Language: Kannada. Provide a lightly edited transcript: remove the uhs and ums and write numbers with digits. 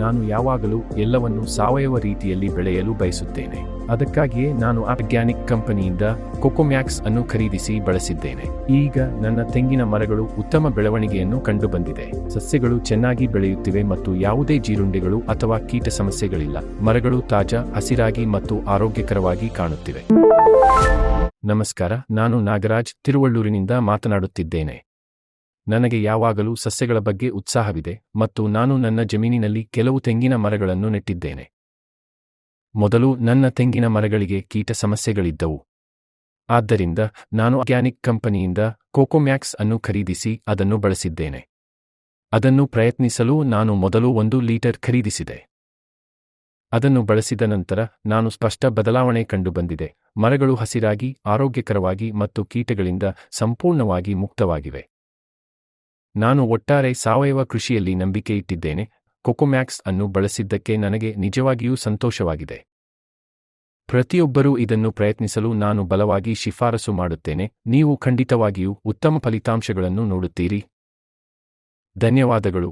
ನಾನು ಯಾವಾಗಲೂ ಎಲ್ಲವನ್ನೂ ಸಾವಯವ ರೀತಿಯಲ್ಲಿ ಬೆಳೆಯಲು ಬಯಸುತ್ತೇನೆ. ಅದಕ್ಕಾಗಿಯೇ ನಾನು ಆರ್ಗ್ಯಾನಿಕ್ ಕಂಪನಿಯಿಂದ ಕೊಕೊಮ್ಯಾಕ್ಸ್ ಅನ್ನು ಖರೀದಿಸಿ ಬಳಸಿದ್ದೇನೆ. ಈಗ ನನ್ನ ತೆಂಗಿನ ಮರಗಳು ಉತ್ತಮ ಬೆಳವಣಿಗೆಯನ್ನು ಕಂಡುಬಂದಿದೆ. ಸಸ್ಯಗಳು ಚೆನ್ನಾಗಿ ಬೆಳೆಯುತ್ತಿವೆ ಮತ್ತು ಯಾವುದೇ ಜೀರುಂಡೆಗಳು ಅಥವಾ ಕೀಟ ಸಮಸ್ಯೆಗಳಿಲ್ಲ. ಮರಗಳು ತಾಜಾ, ಹಸಿರಾಗಿ ಮತ್ತು ಆರೋಗ್ಯಕರವಾಗಿ ಕಾಣುತ್ತಿವೆ. ನಮಸ್ಕಾರ, ನಾನು ನಾಗರಾಜ್ ತಿರುವಳ್ಳೂರಿನಿಂದ ಮಾತನಾಡುತ್ತಿದ್ದೇನೆ. ನನಗೆ ಯಾವಾಗಲೂ ಸಸ್ಯಗಳ ಬಗ್ಗೆ ಉತ್ಸಾಹವಿದೆ ಮತ್ತು ನಾನು ನನ್ನ ಜಮೀನಿನಲ್ಲಿ ಕೆಲವು ತೆಂಗಿನ ಮರಗಳನ್ನು ನೆಟ್ಟಿದ್ದೇನೆ. ಮೊದಲು ನನ್ನ ತೆಂಗಿನ ಮರಗಳಿಗೆ ಕೀಟ ಸಮಸ್ಯೆಗಳಿದ್ದವು. ಆದ್ದರಿಂದ ನಾನು ಆರ್ಗ್ಯಾನಿಕ್ ಕಂಪನಿಯಿಂದ ಕೊಕೊಮ್ಯಾಕ್ಸ್ ಅನ್ನು ಖರೀದಿಸಿ ಅದನ್ನು ಬಳಸಿದ್ದೇನೆ. ಅದನ್ನು ಪ್ರಯತ್ನಿಸಲು ನಾನು ಮೊದಲು 1 ಲೀಟರ್ ಖರೀದಿಸಿದೆ. ಅದನ್ನು ಬಳಸಿದ ನಂತರ ನಾನು ಸ್ಪಷ್ಟ ಬದಲಾವಣೆ ಕಂಡುಬಂದಿದೆ. ಮರಗಳು ಹಸಿರಾಗಿ, ಆರೋಗ್ಯಕರವಾಗಿ ಮತ್ತು ಕೀಟಗಳಿಂದ ಸಂಪೂರ್ಣವಾಗಿ ಮುಕ್ತವಾಗಿವೆ. ನಾನು ಒಟ್ಟಾರೆ ಸಾವಯವ ಕೃಷಿಯಲ್ಲಿ ನಂಬಿಕೆ ಇಟ್ಟಿದ್ದೇನೆ. ಕೊಕೊಮ್ಯಾಕ್ಸ್ ಅನ್ನು ಬಳಸಿದ್ದಕ್ಕೆ ನನಗೆ ನಿಜವಾಗಿಯೂ ಸಂತೋಷವಾಗಿದೆ. ಪ್ರತಿಯೊಬ್ಬರೂ ಇದನ್ನು ಪ್ರಯತ್ನಿಸಲು ನಾನು ಬಲವಾಗಿ ಶಿಫಾರಸು ಮಾಡುತ್ತೇನೆ. ನೀವು ಖಂಡಿತವಾಗಿಯೂ ಉತ್ತಮ ಫಲಿತಾಂಶಗಳನ್ನು ನೋಡುತ್ತೀರಿ. ಧನ್ಯವಾದಗಳು.